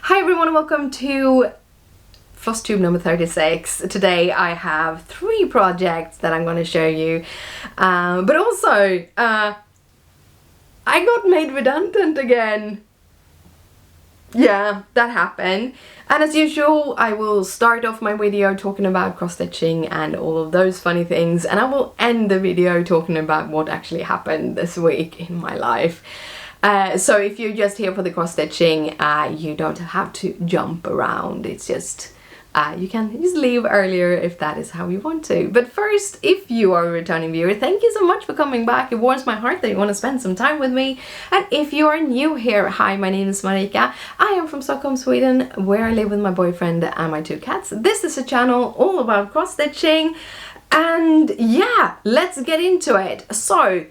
Hi everyone, welcome to Flosstube number 36. Today I have 3 projects that I'm going to show you, but also I got made redundant again. Yeah, that happened. And as usual, I will start off my video talking about cross-stitching and all of those funny things, and I will end the video talking about what actually happened this week in my life. So if you're just here for the cross-stitching, you don't have to jump around. It's just, you can just leave earlier if that is how you want to. But first, if you are a returning viewer, thank you so much for coming back. It warms my heart that you want to spend some time with me. And if you are new here, hi, my name is Marika. I am from Stockholm, Sweden, where I live with my boyfriend and my 2 cats. This is a channel all about cross-stitching. And yeah, let's get into it. So,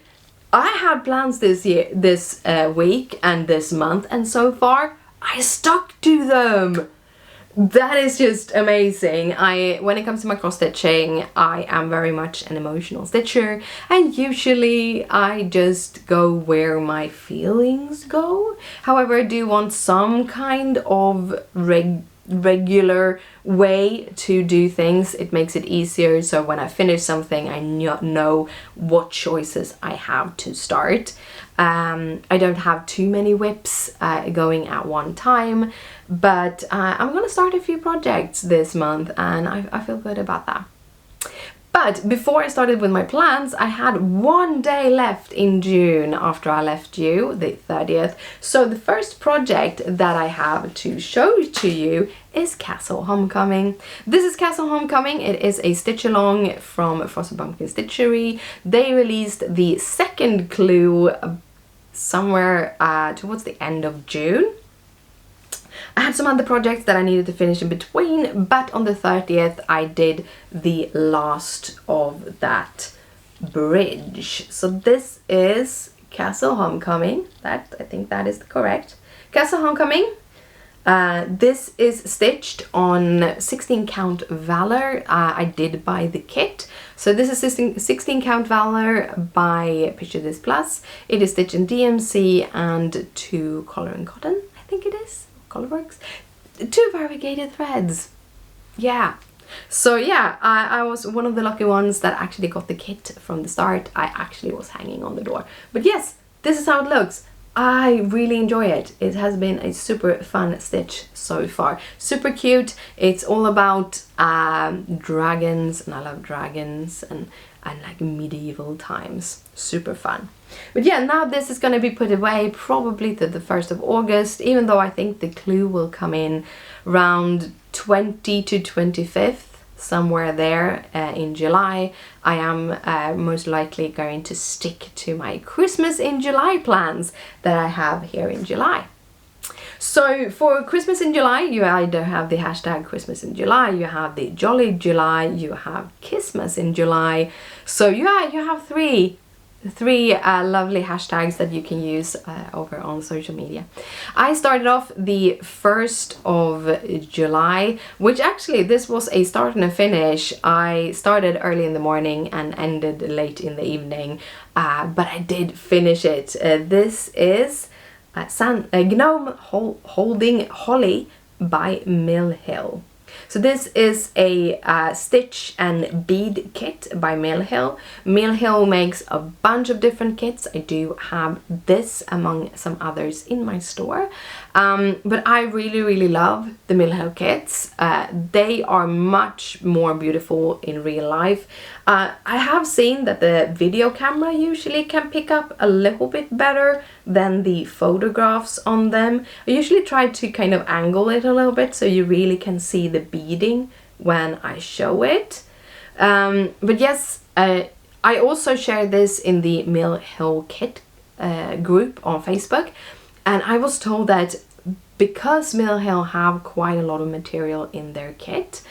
I had plans this week and this month, and so far I stuck to them. That is just amazing. When it comes to my cross-stitching, I am very much an emotional stitcher, and usually I just go where my feelings go. However, I do want some kind of regular way to do things. It makes it easier, so when I finish something I know what choices I have to start. I don't have too many whips going at one time, but I'm gonna start a few projects this month and I feel good about that. But before I started with my plans, I had 1 day left in June after I left you, the 30th. So the first project that I have to show to you is Castle Homecoming. This is Castle Homecoming. It is a stitch along from Frosted Pumpkin Stitchery. They released the second clue somewhere towards the end of June. I had some other projects that I needed to finish in between, but on the 30th I did the last of that bridge. So this is Castle Homecoming. I think that is correct. Castle Homecoming. This is stitched on 16 count Valor. I did buy the kit. So this is 16 count Valor by Picture This Plus. It is stitched in DMC and 2 color and cotton, I think it is. Colorworks, 2 variegated threads. Yeah, so yeah, I was one of the lucky ones that actually got the kit from the start. I actually was hanging on the door, but yes, this is how it looks. I really enjoy it. It has been a super fun stitch so far. Super cute. It's all about dragons, and I love dragons and like medieval times. Super fun. But yeah, now this is going to be put away probably to the 1st of August, even though I think the clue will come in around 20 to 25th, somewhere there in July. I am most likely going to stick to my Christmas in July plans that I have here in July. So for Christmas in July, you either have the hashtag Christmas in July, you have the Jolly July, you have Kissmas in July. So yeah, you have three lovely hashtags that you can use over on social media. I started off the 1st of July, which actually this was a start and a finish. I started early in the morning and ended late in the evening, but I did finish it. This is Gnome Holding Holly by Mill Hill. So this is a stitch and bead kit by Mill Hill. Mill Hill makes a bunch of different kits. I do have this among some others in my store. But I really love the Mill Hill kits. They are much more beautiful in real life. I have seen that the video camera usually can pick up a little bit better than the photographs on them. I usually try to kind of angle it a little bit so you really can see the beading when I show it. But yes, I also share this in the Mill Hill kit group on Facebook, and I was told that because Mill Hill have quite a lot of material in their kit,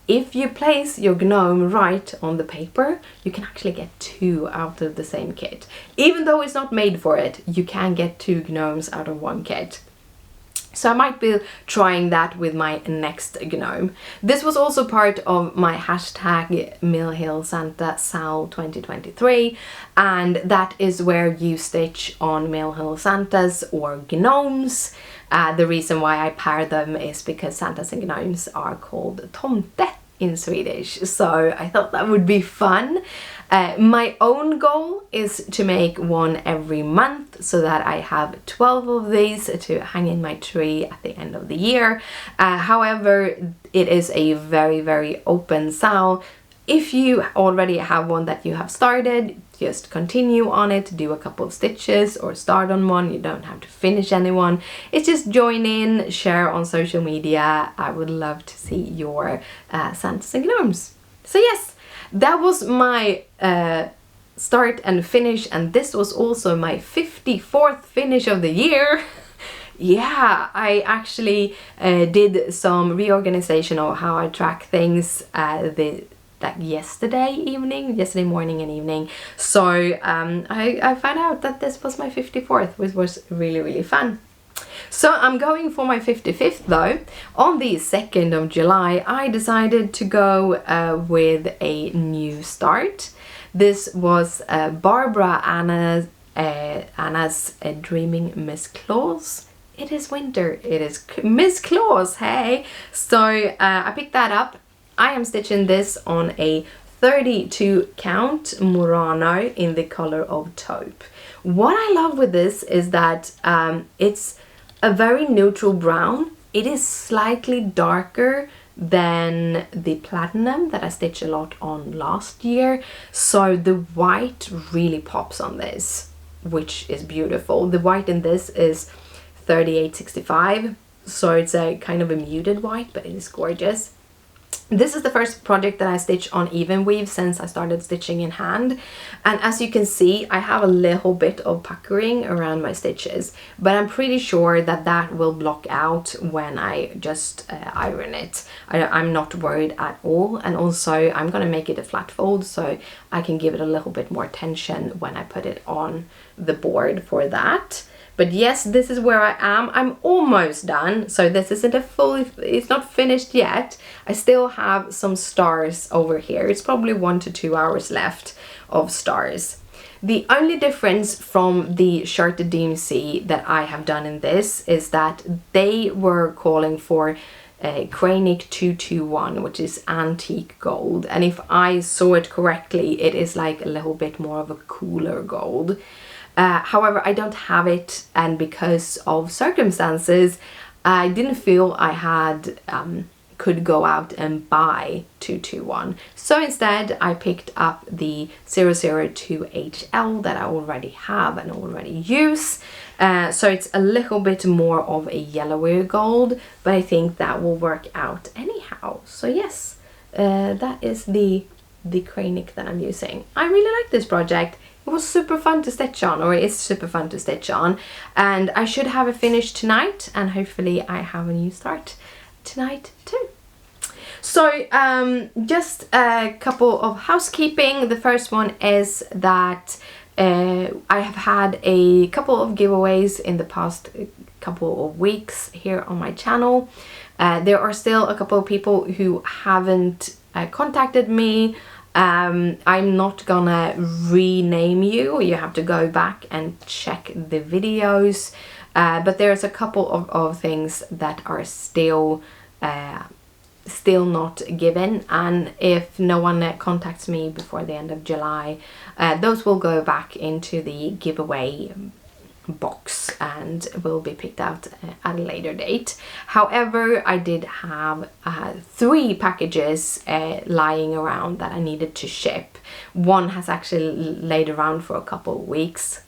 if you place your gnome right on the paper, you can actually get 2 out of the same kit. Even though it's not made for it, you can get 2 gnomes out of 1 kit. So I might be trying that with my next gnome. This was also part of my hashtag Mill Hill Santa Sal 2023, and that is where you stitch on Mill Hill Santas or gnomes. The reason why I pair them is because Santas and gnomes are called tomte in Swedish, so I thought that would be fun. My own goal is to make one every month so that I have 12 of these to hang in my tree at the end of the year. However, it is a very open sale. If you already have one that you have started, just continue on it, do a couple of stitches or start on one. You don't have to finish anyone. It's just join in, share on social media. I would love to see your Santas and gnomes. So yes, that was my start and finish, and this was also my 54th finish of the year. Yeah, I actually did some reorganization of how I track things yesterday morning and evening. So I found out that this was my 54th, which was really fun. So I'm going for my 55th though. On the 2nd of July, I decided to go with a new start. This was Barbara Anna's Dreaming Miss Claus. It is winter, it is Miss Claus, hey! So I picked that up. I am stitching this on a 32 count Murano in the color of taupe. What I love with this is that it's a very neutral brown. It is slightly darker than the platinum that I stitched a lot on last year. So the white really pops on this, which is beautiful. The white in this is 3865, so it's a kind of a muted white, but it is gorgeous. This is the first project that I stitch on evenweave since I started stitching in hand, and as you can see I have a little bit of puckering around my stitches, but I'm pretty sure that that will block out when I just iron it. I'm not worried at all, and also I'm gonna make it a flat fold so I can give it a little bit more tension when I put it on the board for that. But yes, this is where I am. I'm almost done, so this isn't it's not finished yet. I still have some stars over here. It's probably 1 to 2 hours left of stars. The only difference from the Charted DMC that I have done in this is that they were calling for Kreinik 221, which is antique gold. And if I saw it correctly, it is like a little bit more of a cooler gold. However, I don't have it, and because of circumstances, I didn't feel I had could go out and buy 221. So instead, I picked up the 002HL that I already have and already use. So it's a little bit more of a yellowier gold, but I think that will work out anyhow. So yes, that is the Kreinik that I'm using. I really like this project. It was super fun to stitch on, or it is super fun to stitch on, and I should have it finished tonight, and hopefully I have a new start tonight too. So just a couple of housekeeping. The first one is that I have had a couple of giveaways in the past couple of weeks here on my channel. There are still a couple of people who haven't contacted me. I'm not gonna rename you. You have to go back and check the videos, but there's a couple of things that are still not given, and if no one contacts me before the end of July, those will go back into the giveaway box and will be picked out at a later date. However, I did have 3 packages lying around that I needed to ship. One has actually laid around for a couple of weeks.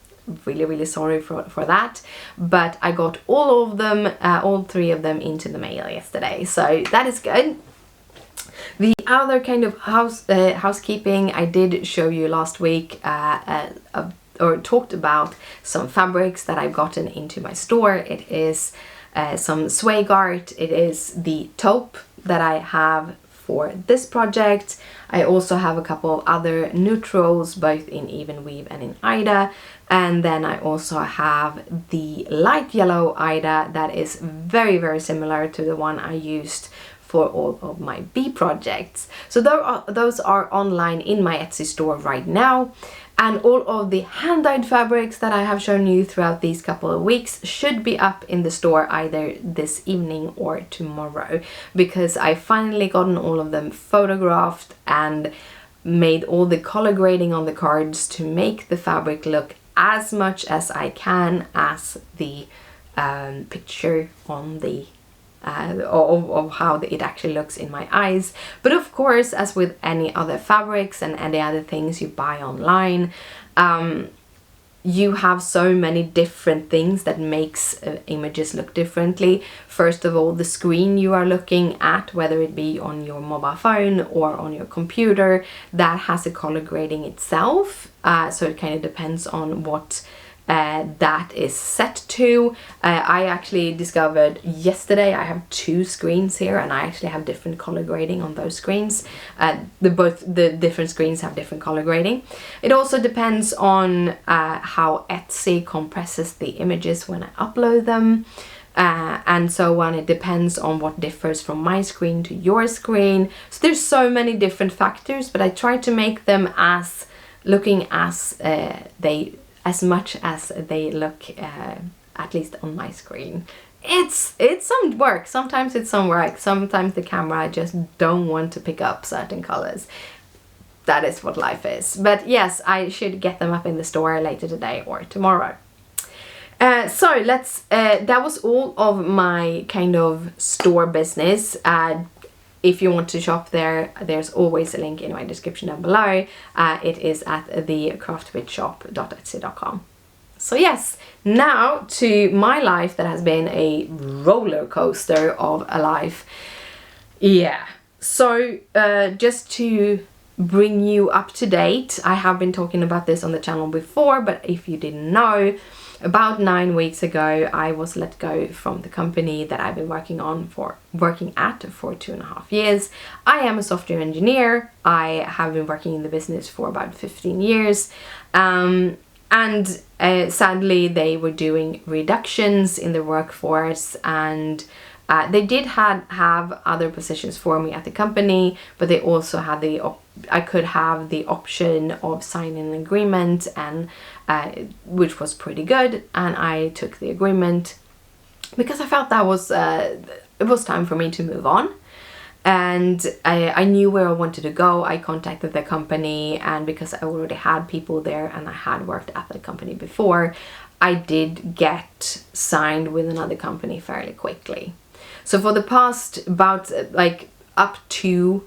Really sorry for that, but I got all of them, all 3 of them into the mail yesterday, so that is good. The other kind of housekeeping, I did show you last week or talked about some fabrics that I've gotten into my store. It is some Swagart, it is the taupe that I have for this project. I also have a couple of other neutrals, both in evenweave and in Ida. And then I also have the light yellow Ida that is very, very similar to the one I used for all of my bee projects. So those are online in my Etsy store right now. And all of the hand-dyed fabrics that I have shown you throughout these couple of weeks should be up in the store either this evening or tomorrow, because I finally gotten all of them photographed and made all the color grading on the cards to make the fabric look as much as I can as the picture on the of how it actually looks in my eyes. But of course, as with any other fabrics and any other things you buy online, you have so many different things that makes images look differently. First of all, the screen you are looking at, whether it be on your mobile phone or on your computer, that has a color grading itself. So it kind of depends on what that is set to. I actually discovered yesterday I have 2 screens here, and I actually have different color grading on those screens. Both the different screens have different color grading. It also depends on how Etsy compresses the images when I upload them. And so on. It depends on what differs from my screen to your screen. So there's so many different factors, but I try to make them as looking as much as they look, at least on my screen. It's some work. Sometimes it's some work. Sometimes the camera just don't want to pick up certain colors. That is what life is. But yes, I should get them up in the store later today or tomorrow. So let's, that was all of my kind of store business. If you want to shop there, there's always a link in my description down below. It is at thecraftbitshop.etsy.com. So yes, now to my life that has been a roller coaster of a life. Yeah, so just to bring you up to date, I have been talking about this on the channel before, but if you didn't know, about 9 weeks ago, I was let go from the company that I've been working at for 2.5 years. I am a software engineer. I have been working in the business for about 15 years. And sadly, they were doing reductions in the workforce, and they did have other positions for me at the company, but they also had I could have the option of signing an agreement, and which was pretty good, and I took the agreement because I felt that was it was time for me to move on. And I knew where I wanted to go. I contacted the company, and because I already had people there and I had worked at the company before, I did get signed with another company fairly quickly. So for the past about like up to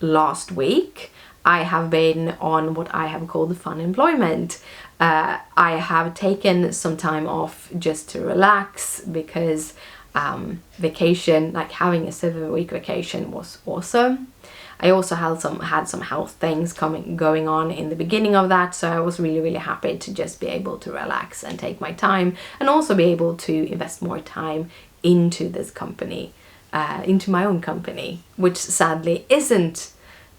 last week, I have been on what I have called fun employment. I have taken some time off just to relax, because vacation, like having a 7-week vacation, was awesome. I also had some health things going on in the beginning of that, so I was really happy to just be able to relax and take my time, and also be able to invest more time into this company, into my own company, which sadly isn't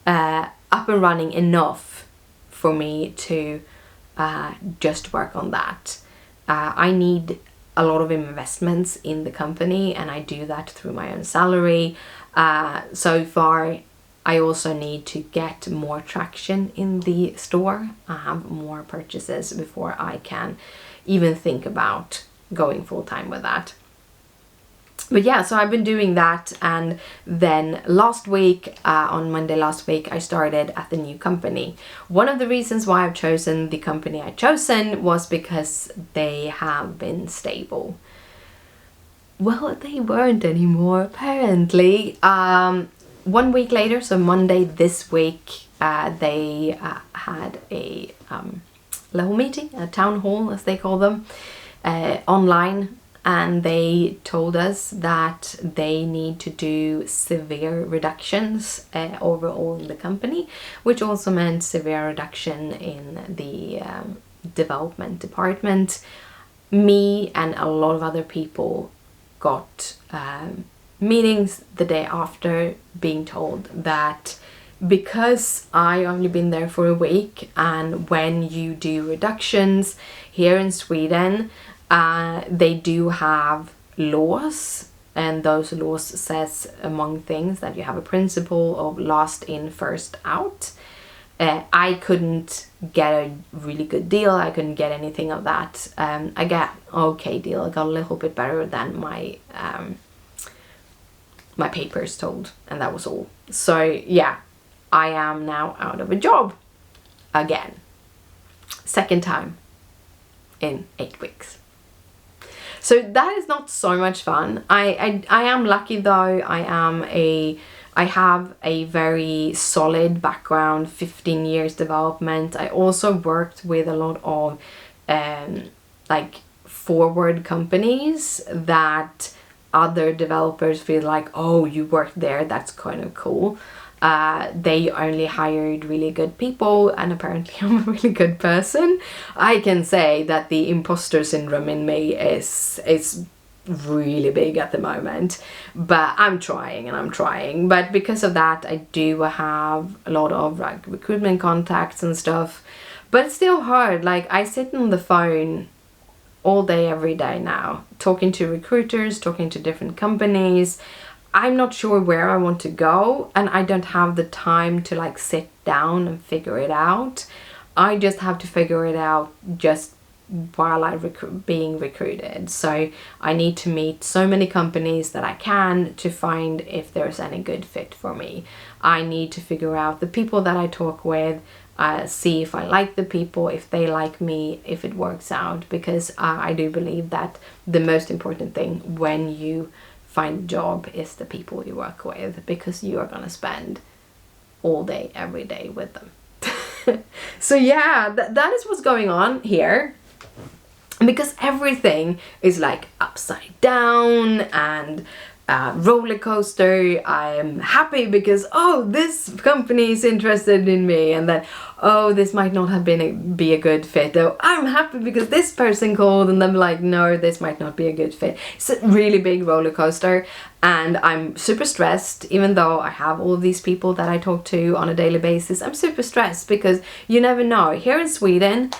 up and running enough for me to just work on that. I need a lot of investments in the company, and I do that through my own salary. So far, I also need to get more traction in the store. I have more purchases before I can even think about going full-time with that. But yeah, so I've been doing that, and then last week, on Monday last week, I started at the new company. One of the reasons why I've chosen the company I've chosen was because they have been stable. Well, they weren't anymore, apparently. 1 week later, so Monday this week, they had a little meeting, a town hall as they call them, online. And they told us that they need to do severe reductions overall in the company, which also meant severe reduction in the development department. Me and a lot of other people got meetings the day after, being told that because I only been there for a week, and when you do reductions here in Sweden, they do have laws, and those laws says among things that you have a principle of last in first out. I couldn't get a really good deal. I couldn't get anything of that. I got okay deal. I got a little bit better than my my papers told, and that was all. So yeah, I am now out of a job again. Second time in 8 weeks. So that is not so much fun. I am lucky though. I have a very solid background, 15 years development. I also worked with a lot of like forward companies that other developers feel like, oh, you worked there, that's kind of cool. They only hired really good people, and apparently I'm a really good person. I can say that the imposter syndrome in me is really big at the moment, but I'm trying. But because of that, I do have a lot of like recruitment contacts and stuff, but it's still hard. Like, I sit on the phone all day every day now, talking to recruiters, talking to different companies. I'm not sure where I want to go, and I don't have the time to like sit down and figure it out. I just have to figure it out just while I'm being recruited. So I need to meet so many companies that I can to find if there's any good fit for me. I need to figure out the people that I talk with, see if I like the people, if they like me, if it works out, because I do believe that the most important thing when you find a job is the people you work with, because you are gonna spend all day every day with them. So yeah, that is what's going on here. Because everything is like upside down and roller coaster. I am happy because, oh, this company is interested in me, and then, oh, this might not have be a good fit. Oh, I'm happy because this person called, and then like, no, this might not be a good fit. It's a really big roller coaster, and I'm super stressed. Even though I have all of these people that I talk to on a daily basis, I'm super stressed because you never know. Here in Sweden,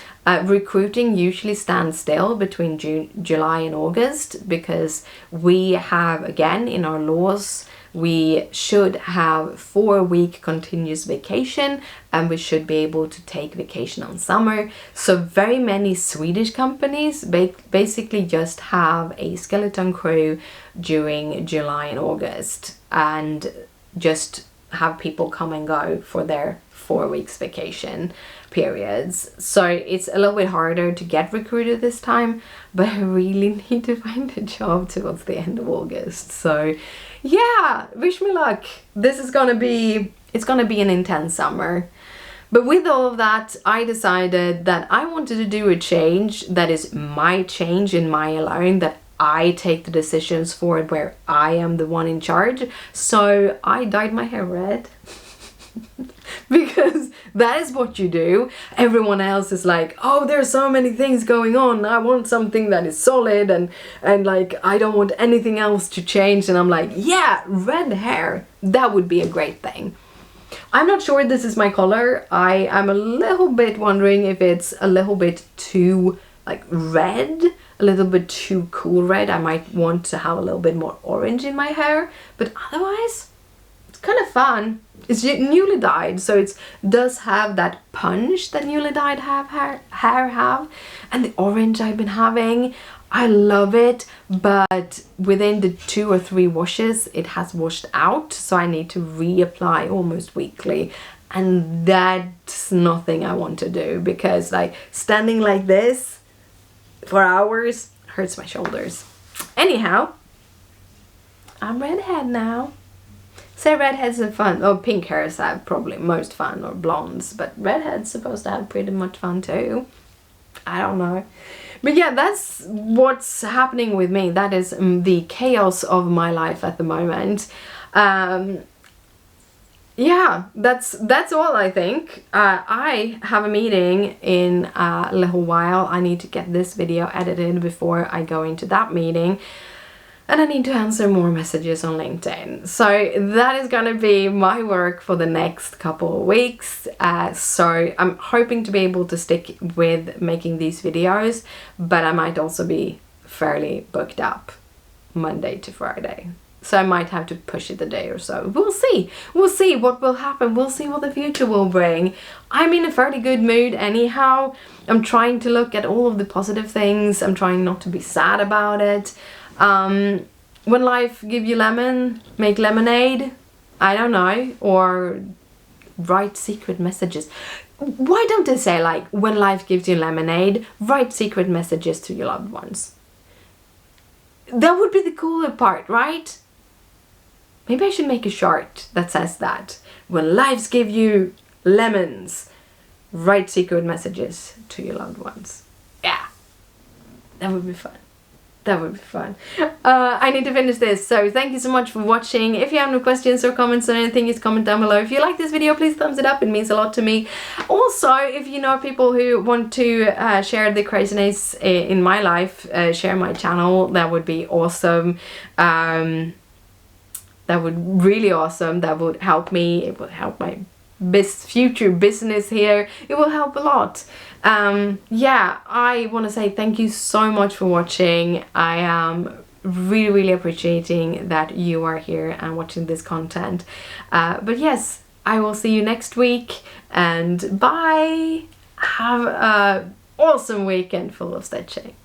recruiting usually stands still between July and August, because we have, again, in our laws, we should have 4-week continuous vacation, and we should be able to take vacation on summer. So very many Swedish companies basically just have a skeleton crew during July and August, and just have people come and go for their 4 weeks vacation periods. So it's a little bit harder to get recruited this time, but I really need to find a job towards the end of August. So yeah, wish me luck. This is gonna be, it's gonna be an intense summer. But with all of that, I decided that I wanted to do a change that is my change and my alone, that I take the decisions for, where I am the one in charge. So I dyed my hair red. Because that is what you do. Everyone else is like, oh, there's so many things going on, I want something that is solid, and like, I don't want anything else to change. And I'm like, yeah, red hair, that would be a great thing. I'm not sure this is my color. I'm a little bit wondering if it's a little bit too like red, a little bit too cool red. I might want to have a little bit more orange in my hair, but otherwise it's kind of fun. It's newly dyed, so it does have that punch that newly dyed hair have, and the orange I've been having, I love it, but within the 2 or 3 washes it has washed out, so I need to reapply almost weekly, and that's nothing I want to do, because like standing like this for hours hurts my shoulders. Anyhow, I'm redhead now. Say redheads are fun. Oh, pink hairs have probably most fun, or blondes, but redheads supposed to have pretty much fun too. I don't know. But yeah, that's what's happening with me. That is the chaos of my life at the moment. Yeah, that's all, I think. I have a meeting in a little while. I need to get this video edited before I go into that meeting. and I need to answer more messages on LinkedIn. So that is gonna be my work for the next couple of weeks. So I'm hoping to be able to stick with making these videos, but I might also be fairly booked up Monday to Friday. So I might have to push it a day or so. We'll see. We'll see what will happen. We'll see what the future will bring. I'm in a fairly good mood anyhow. I'm trying to look at all of the positive things. I'm trying not to be sad about it. When life gives you lemon, make lemonade. I don't know. Or write secret messages. Why don't they say, like, when life gives you lemonade, write secret messages to your loved ones? That would be the cooler part, right? Maybe I should make a shirt that says that. When lives give you lemons, write secret messages to your loved ones. Yeah, that would be fun. That would be fun. I need to finish this, so thank you so much for watching. If you have no questions or comments or anything, just comment down below. If you like this video, please thumbs it up. It means a lot to me. Also, if you know people who want to share the craziness in my life, share my channel, that would be awesome. That would really awesome. That would help me. It would help my future business here. It will help a lot. Yeah, I want to say thank you so much for watching. I am really appreciating that you are here and watching this content. But yes, I will see you next week, and bye. Have an awesome weekend full of stitching.